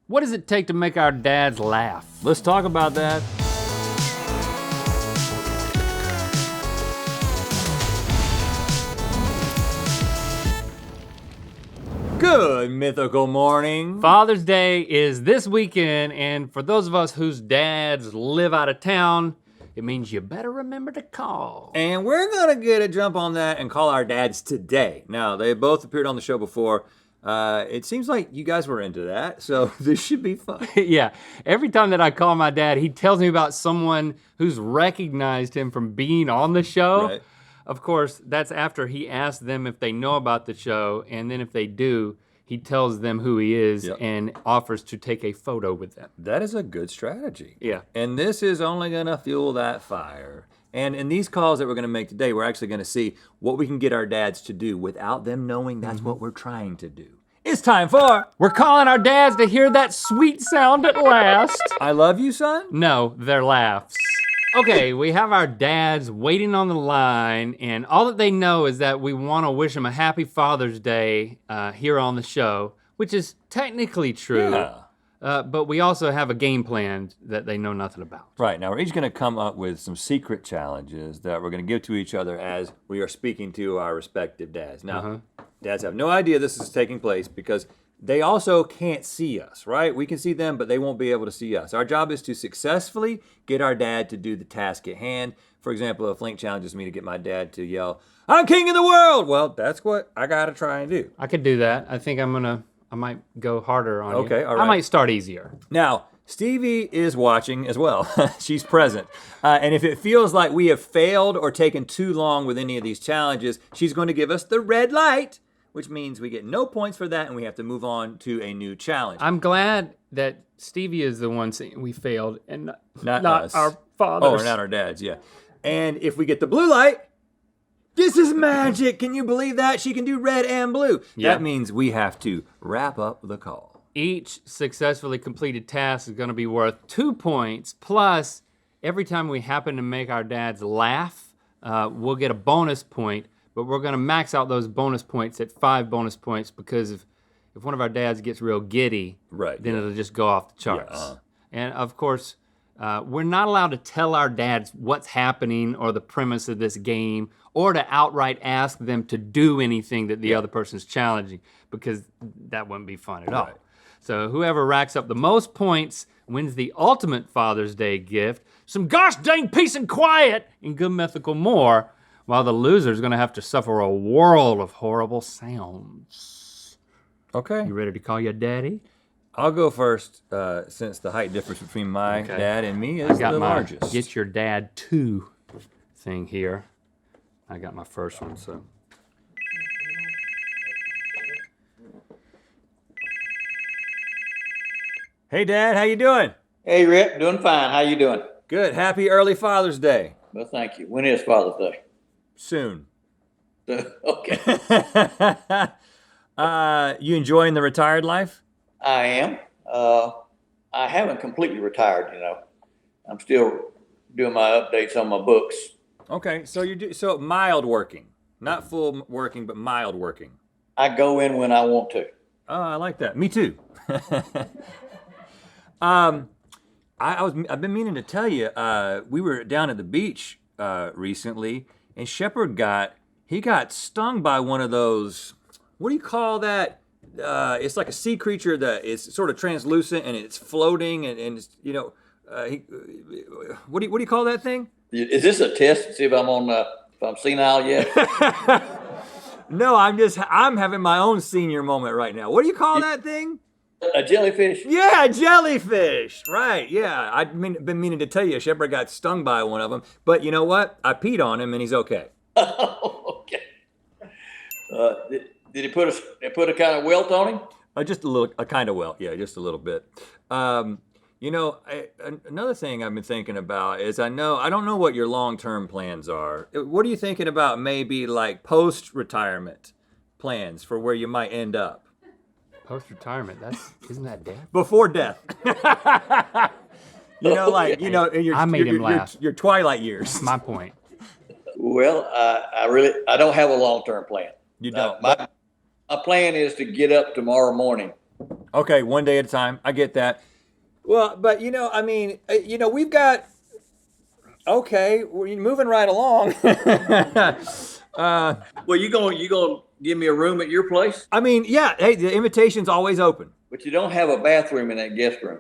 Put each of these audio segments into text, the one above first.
What does it take to make our dads laugh? Let's talk about that. Good mythical morning. Father's Day is this weekend, and for those of us whose dads live out of town, it means you better remember to call. And we're gonna get a jump on that and call our dads today. Now, they both appeared on the show before. It seems like you guys were into that, so this should be fun. Yeah, every time that I call my dad, he tells me about someone who's recognized him from being on the show. Right. Of course, that's after he asks them if they know about the show, and then if they do, he tells them who he is and offers to take a photo with them. That is a good strategy. Yeah. And this is only gonna fuel that fire. And in these calls that we're gonna make today, we're actually gonna see what we can get our dads to do without them knowing that's what we're trying to do. It's time for We're calling our dads to hear that sweet sound at last. I Love You, Son? No, their laughs. Okay, we have our dads waiting on the line, and all that they know is that we want to wish them a happy Father's Day here on the show, which is technically true. Yeah. But we also have a game plan that they know nothing about. Right, now we're each gonna come up with some secret challenges that we're gonna give to each other as we are speaking to our respective dads. Now, dads have no idea this is taking place because they also can't see us, right? We can see them, but they won't be able to see us. Our job is to successfully get our dad to do the task at hand. For example, if Link challenges me to get my dad to yell, "I'm king of the world!" Well, that's what I gotta try and do. I could do that. I think I might go harder on you. Okay, all right. I might start easier. Now, Stevie is watching as well. She's present. And if it feels like we have failed or taken too long with any of these challenges, she's going to give us the red light, which means we get no points for that and we have to move on to a new challenge. I'm glad that Stevie is the one saying we failed and not us. our fathers. Oh, not our dads, yeah. And if we get the blue light, this is magic. Can you believe that? She can do red and blue. Yeah. That means we have to wrap up the call. Each successfully completed task is gonna be worth 2 points, plus every time we happen to make our dads laugh, we'll get a bonus point, but we're gonna max out those bonus points at 5 bonus points because if one of our dads gets real giddy, then it'll just go off the charts. And of course, we're not allowed to tell our dads what's happening or the premise of this game, or to outright ask them to do anything that the other person's challenging, because that wouldn't be fun at all. So whoever racks up the most points wins the ultimate Father's Day gift, some gosh dang peace and quiet and good mythical more, while the loser's gonna have to suffer a world of horrible sounds. Okay. You ready to call your daddy? I'll go first, since the height difference between my dad and me is the largest. Get your dad 2 thing here. I got my first one, so. Hey, Dad, how you doing? Hey, Rhett, doing fine. How you doing? Good. Happy early Father's Day. Well, thank you. When is Father's Day? Soon. Okay. You enjoying the retired life? I am. I haven't completely retired, you know. I'm still doing my updates on my books. Okay, so so mild working, not full working, but mild working. I go in when I want to. Oh, I like that. Me too. I've been meaning to tell you. We were down at the beach recently, and Shepard got stung by one of those. What do you call that? It's like a sea creature that is sort of translucent and it's floating and it's, you know, what do you call that thing? Is this a test to see if I'm senile yet? No, I'm having my own senior moment right now. What do you call that thing? A jellyfish? Yeah, jellyfish. Right. Yeah, been meaning to tell you, Shepard got stung by one of them, but you know what? I peed on him and he's okay. Okay. Did he put a kind of welt on him? Just a kind of welt. Yeah, just a little bit. You know, another thing I've been thinking about is I don't know what your long-term plans are. What are you thinking about maybe like post-retirement plans for where you might end up? Post-retirement, isn't that death? Before death. You know, like, you know, in I made him laugh. Your twilight years. That's my point. Well, I don't have a long-term plan. You don't? My plan is to get up tomorrow morning Okay, one day at a time. I get that. Well, but I mean, we've got. Okay, we're moving right along. Well, you gonna give me a room at your place? I mean, yeah. Hey, the invitation's always open. But you don't have a bathroom in that guest room.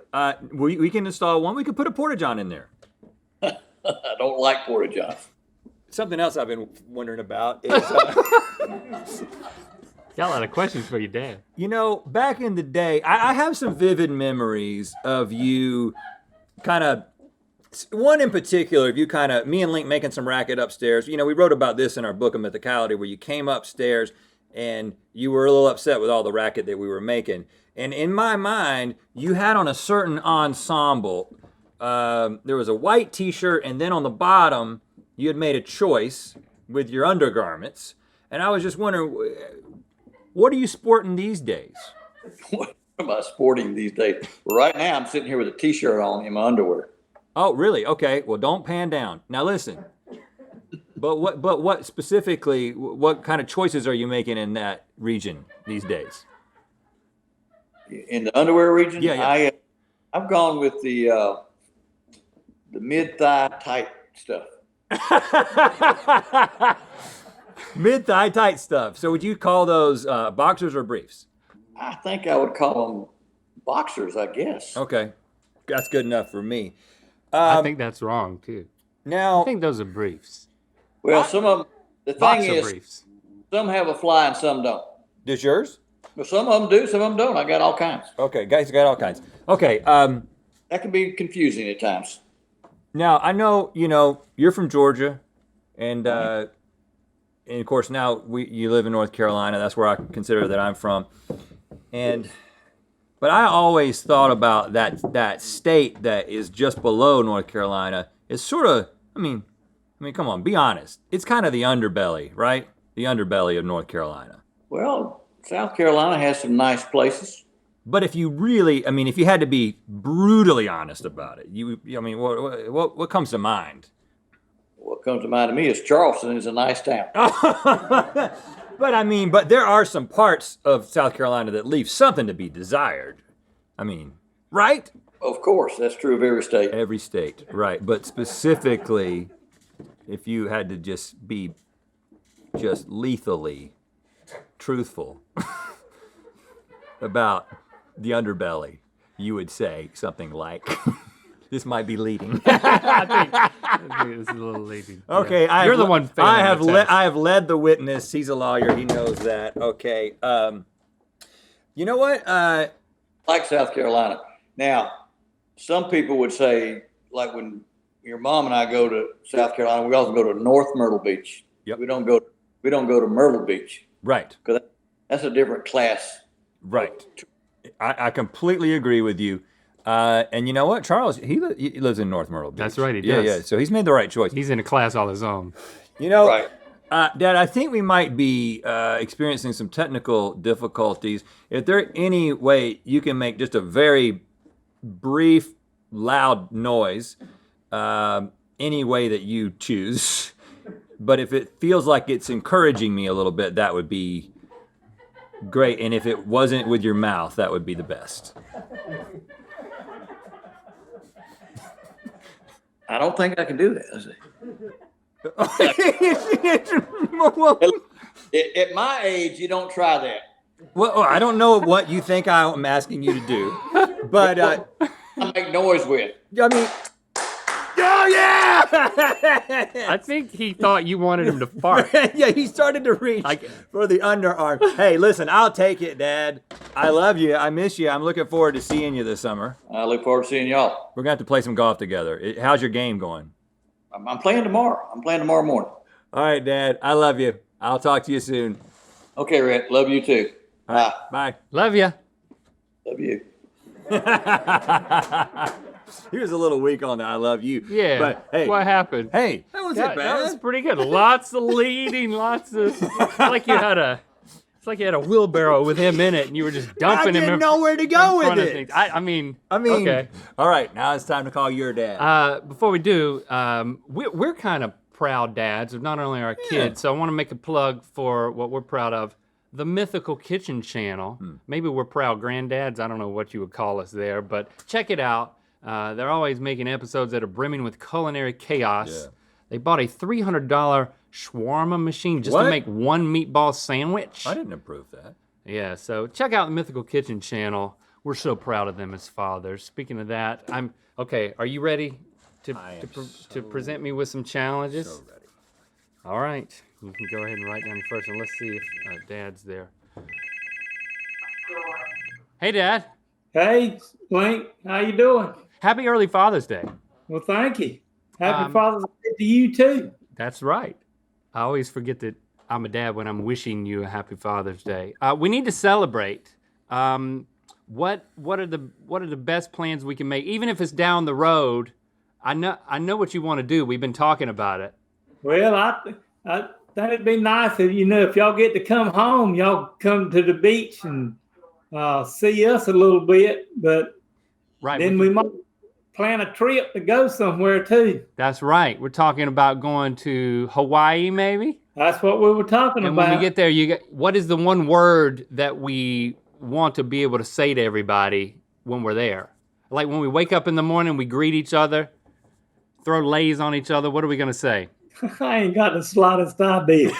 We can install one. We could put a porta-john in there. I don't like porta johns. Something else I've been wondering about is, Got a lot of questions for your dad. back in the day, I have some vivid memories of you kind of, one in particular, of you kind of, me and Link making some racket upstairs. We wrote about this in our book of Mythicality, where you came upstairs and you were a little upset with all the racket that we were making. And in my mind, you had on a certain ensemble. There was a white t-shirt, and then on the bottom, you had made a choice with your undergarments. And I was just wondering, what are you sporting these days? What am I sporting these days? Well, right now, I'm sitting here with a t-shirt on in my underwear. Oh, really? Okay. Well, don't pan down. Now listen. But what specifically? What kind of choices are you making in that region these days? In the underwear region, Yeah. I've gone with the mid-thigh tight stuff. Mid-thigh tight stuff. So would you call those boxers or briefs? I think I would call them boxers, I guess. Okay. That's good enough for me. I think that's wrong too. Now, I think those are briefs. Well, some of them, the thing Boxer is, briefs. some have a fly and some don't. does yours? But some of them do, some of them don't. I got all kinds. Okay, guys, got all kinds. Okay. That can be confusing at times. Now I know you're from Georgia, and of course now you live in North Carolina. That's where I consider that I'm from, but I always thought about that state that is just below North Carolina. It's sort of, I mean, come on, be honest. It's kind of the underbelly, right? The underbelly of North Carolina. Well, South Carolina has some nice places. But if you really, if you had to be brutally honest about it, what comes to mind? What comes to mind to me is Charleston is a nice town. But there are some parts of South Carolina that leave something to be desired. Right? Of course, that's true of every state. Every state, right. But specifically, if you had to just be just lethally truthful about the underbelly, you would say something like, this might be leading. I think this is a little leading. Okay, yeah. You're the one. I have led the witness. He's a lawyer. He knows that. Okay. You know what? Like South Carolina. Now, some people would say, like when your mom and I go to South Carolina, we also go to North Myrtle Beach. Yep. We don't go to Myrtle Beach Right. because that's a different class. Right. I completely agree with you. And you know what? Charles, he lives in North Myrtle Beach. That's right, he Yeah, does. yeah. So he's made the right choice. He's in a class all his own. Right. Dad, I think we might be experiencing some technical difficulties. If there any way you can make just a very brief, loud noise, any way that you choose, but if it feels like it's encouraging me a little bit, that would be great. And if it wasn't with your mouth, that would be the best. I don't think I can do that. Is it? At my age, you don't try that. Well, I don't know what you think I'm asking you to do, but I make noise with. Oh yeah! I think he thought you wanted him to fart. Yeah, he started to reach for the underarm. Hey, listen, I'll take it, Dad. I love you. I miss you. I'm looking forward to seeing you this summer. I look forward to seeing y'all. We're gonna have to play some golf together. How's your game going? I'm playing tomorrow. I'm playing tomorrow morning. All right, Dad. I love you. I'll talk to you soon. Okay, Rhett. Love you too. Bye. Bye. Love ya. Love you. He was a little weak on that. I love you. Yeah. But hey, what happened? hey, that wasn't bad. That was pretty good. Lots of leading, lots of. It's like you had a wheelbarrow with him in it, and you were just dumping I him. didn't know where to go with it. Things. I mean. Okay. All right, now it's time to call your dad. Before we do, we're kind of proud dads of not only our kids, so I want to make a plug for what we're proud of. the Mythical Kitchen channel. Maybe we're proud granddads. I don't know what you would call us there, but check it out. They're always making episodes that are brimming with culinary chaos. Yeah. They bought a $300 shawarma machine just to make one meatball sandwich. I didn't approve that. Yeah, so check out the Mythical Kitchen channel. We're so proud of them as fathers. Speaking of that, okay. Are you ready to present me with some challenges? So ready. All right, you can go ahead and write down your first one. Let's see if Dad's there. Hey, Dad. Hey, Link, how you doing? Happy early Father's Day. Well, thank you. Happy Father's Day to you too. That's right. I always forget that I'm a dad when I'm wishing you a happy Father's Day. We need to celebrate. What are the best plans we can make, even if it's down the road? I know what you want to do. We've been talking about it. Well, I think it'd be nice if if y'all get to come home, y'all come to the beach and see us a little bit. But Right. then we might plan a trip to go somewhere too. That's right. We're talking about going to Hawaii, maybe. That's what we were talking And about. when we get there, what is the one word that we want to be able to say to everybody when we're there? Like when we wake up in the morning, we greet each other, throw lays on each other. What are we gonna say? I ain't got the slightest idea.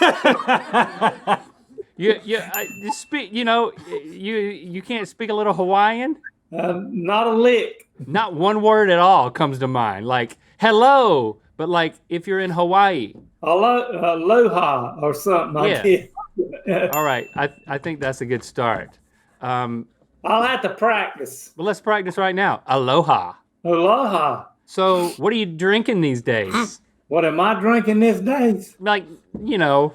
You speak. You can't speak a little Hawaiian. Not a lick. Not one word at all comes to mind. Like hello, but like if you're in Hawaii. Aloha or something. Yeah. All right. I think that's a good start. I'll have to practice. Well, let's practice right now. Aloha. Aloha. So, what are you drinking these days? What am I drinking these days? Like,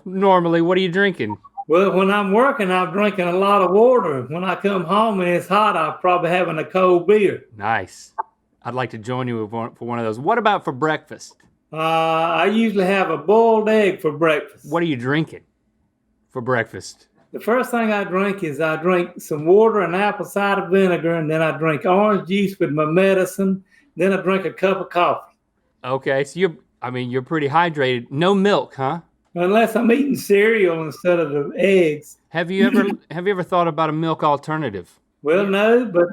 normally, what are you drinking? Well, when I'm working, I'm drinking a lot of water. When I come home and it's hot, I'm probably having a cold beer. Nice. I'd like to join you for one of those. What about for breakfast? I usually have a boiled egg for breakfast. What are you drinking for breakfast? The first thing I drink is I drink some water and apple cider vinegar, and then I drink orange juice with my medicine. Then I drink a cup of coffee. Okay, so you're pretty hydrated. No milk, huh? Unless I'm eating cereal instead of the eggs. Have you ever thought about a milk alternative? Well, no, but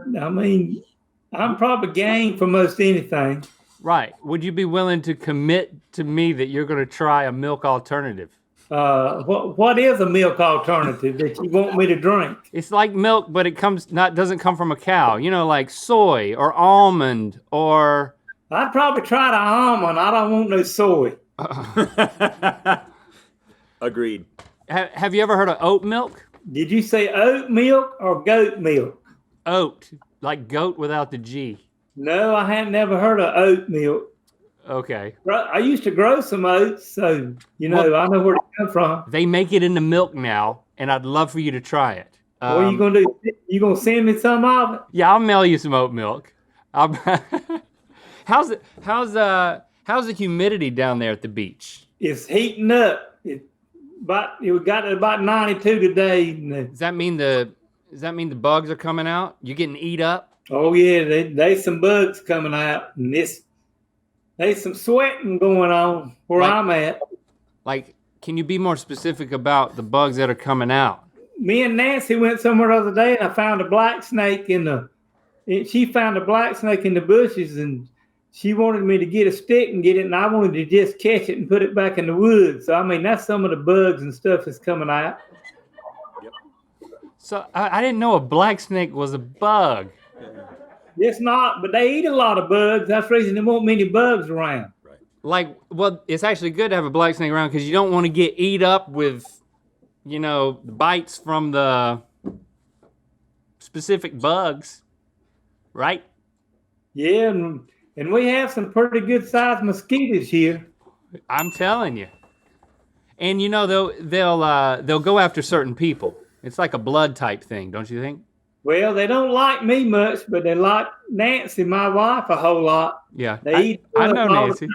I'm probably game for most anything. Right. Would you be willing to commit to me that you're going to try a milk alternative? What is a milk alternative that you want me to drink? It's like milk, but it doesn't come from a cow. Like soy or almond or. I'd probably try the almond. I don't want no soy. Agreed. Have you ever heard of oat milk? Did you say oat milk or goat milk? Oat, like goat without the G. No, I hadn't never heard of oat milk. Okay. I used to grow some oats, so I know where it come from. They make it into milk now, and I'd love for you to try it. What are you gonna do? You gonna send me some of it? Yeah, I'll mail you some oat milk. How's the humidity down there at the beach? It's heating up. It got to about 92 today. Does that mean the bugs are coming out? You getting eat up? Oh yeah, there's some bugs coming out, and there's some sweating going on where I'm at. Like, can you be more specific about the bugs that are coming out? Me and Nancy went somewhere the other day, and I found a black snake she found a black snake in the bushes, and she wanted me to get a stick and get it, and I wanted to just catch it and put it back in the woods. So, that's some of the bugs and stuff that's coming out. Yep. So, I didn't know a black snake was a bug. It's not, but they eat a lot of bugs. That's the reason there won't many bugs around. Right. It's actually good to have a black snake around because you don't want to get eat up with, bites from the specific bugs, right? Yeah, and we have some pretty good sized mosquitoes here. I'm telling you. And they'll go after certain people. It's like a blood type thing, don't you think? Well, they don't like me much, but they like Nancy, my wife, a whole lot. Yeah, They eat. I know Nancy.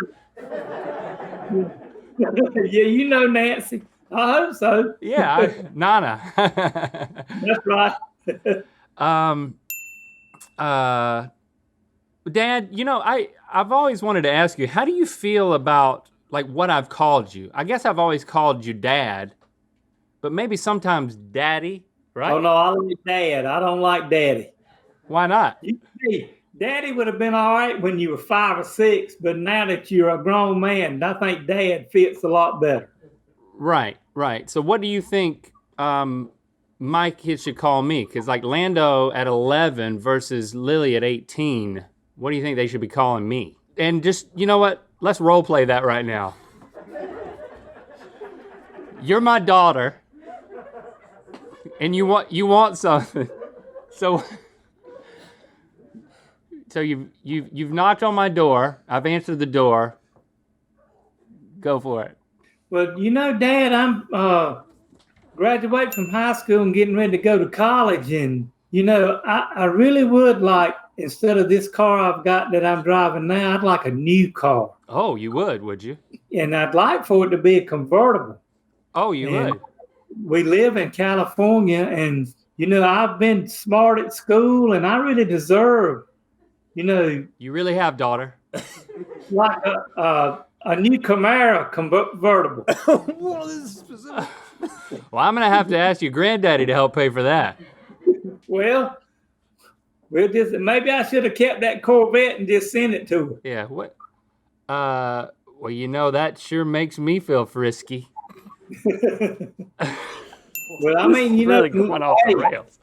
Yeah, you know Nancy. I hope so. Yeah, Nana. That's right. Dad, I've always wanted to ask you, how do you feel about like what I've called you? I guess I've always called you Dad, but maybe sometimes daddy, right? Oh, no, I like dad. I don't like daddy. Why not? You see, daddy would have been all right when you were 5 or 6, but now that you're a grown man, I think dad fits a lot better. Right. So what do you think my kids should call me? Because like Lando at 11 versus Lily at 18, what do you think they should be calling me? And just, you know what? Let's role play that right now. You're my daughter, and you want something. So you've knocked on my door. I've answered the door. Go for it. Well, you know, Dad, I'm graduating from high school and getting ready to go to college. And, you know, I really would like, instead of this car I've got that I'm driving now, I'd like a new car. Oh, you would you? And I'd like for it to be a convertible. Oh, you would. We live in California, and, you know, I've been smart at school, and I really deserve, you know. You really have, daughter. Like a new Camaro convertible. Well, this is specific. Well, I'm gonna have to ask your granddaddy to help pay for that. Well, we'll just, maybe I should have kept that Corvette and just sent it to her. Yeah, what? Well, you know, that sure makes me feel frisky. Well, I mean, you Really know, going off the rails.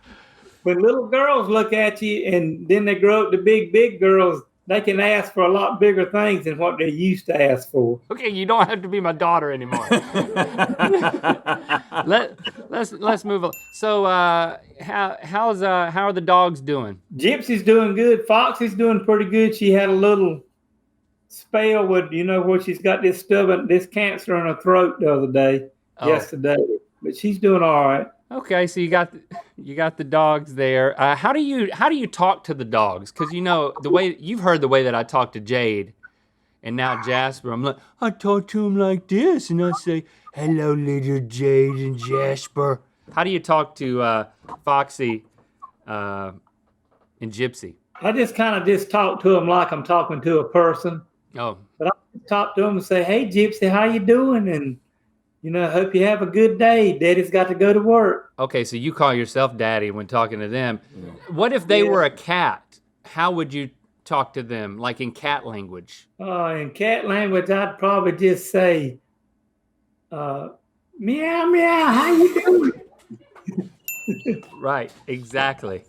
when little girls look at you and then they grow up to big girls, they can ask for a lot bigger things than what they used to ask for. Okay, you don't have to be my daughter anymore. Let's move on. So, how are the dogs doing? Gypsy's doing good. Foxy's doing pretty good. She had a little spell with, you know, where she's got this cancer in her throat the other day, yesterday. But she's doing all right. Okay, so you got the dogs there. How do you talk to the dogs? Because you know the way you've heard the way that I talk to Jade, and now Jasper. I'm like, I talk to him like this, and I say, "Hello, little Jade and Jasper." How do you talk to Foxy and Gypsy? I just kind of talk to them like I'm talking to a person. Oh, But I talk to them and say, "Hey, Gypsy, how you doing?" And, you know, hope you have a good day. Daddy's got to go to work. okay. So you call yourself daddy when talking to them. What if they were a cat? How would you talk to them, like in cat language? In cat language, I'd probably just say, meow, meow, how you doing? Right, exactly.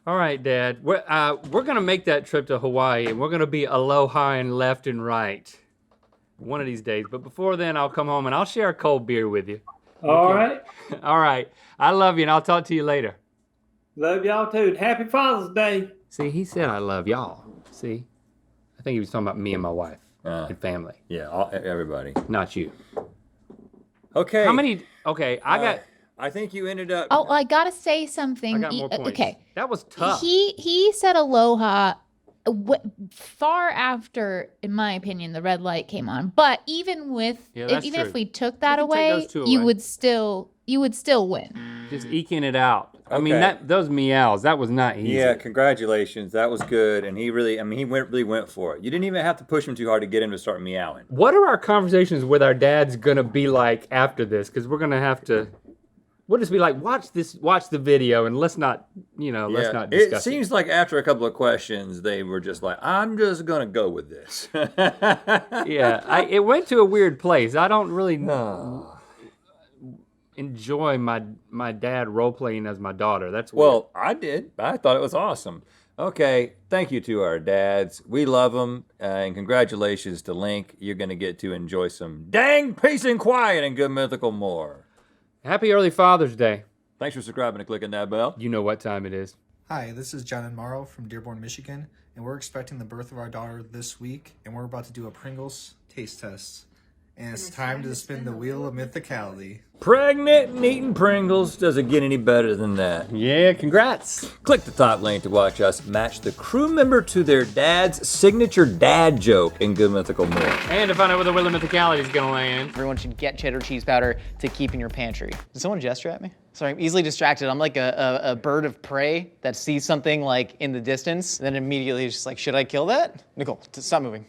All right, Dad. We're gonna make that trip to Hawaii, and we're gonna be aloha-ing left and right one of these days. But before then, I'll come home and I'll share a cold beer with you. All right. All right. I love you, and I'll talk to you later. Love y'all too. Happy Father's Day. See, he said I love y'all. See? I think he was talking about me and my wife and family. Yeah, everybody. Not you. Okay. How many? Okay, I think you ended up. Oh, I gotta say something. I got more points. Okay. That was tough. He said aloha far after, in my opinion, the red light came on. But even if we took that away, you would still win. Just eking it out. I Okay. mean, those meows, that was not easy. Yeah, congratulations. That was good. And he really went for it. You didn't even have to push him too hard to get him to start meowing. What are our conversations with our dads gonna be like after this? Because we're gonna have to. We'll just be like, watch the video, and let's not discuss it. Seems like after a couple of questions, they were just like, I'm just gonna go with this. Yeah, it went to a weird place. I don't really enjoy my dad role playing as my daughter. That's weird. Well, I did. I thought it was awesome. Okay, thank you to our dads. We love them, and congratulations to Link. You're gonna get to enjoy some dang peace and quiet and good mythical more. Happy early Father's Day. Thanks for subscribing and clicking that bell. You know what time it is. Hi, this is John and Morrow from Dearborn, Michigan, and we're expecting the birth of our daughter this week, and we're about to do a Pringles taste test. And it's time to spin the wheel of mythicality. Pregnant and eating Pringles. Does it get any better than that? Yeah, congrats. Click the top link to watch us match the crew member to their dad's signature dad joke in Good Mythical More. And to find out where the wheel of mythicality is gonna land. Everyone should get cheddar cheese powder to keep in your pantry. Did someone gesture at me? Sorry, I'm easily distracted. I'm like a bird of prey that sees something like in the distance, and then immediately is just like, should I kill that? Nicole, stop moving.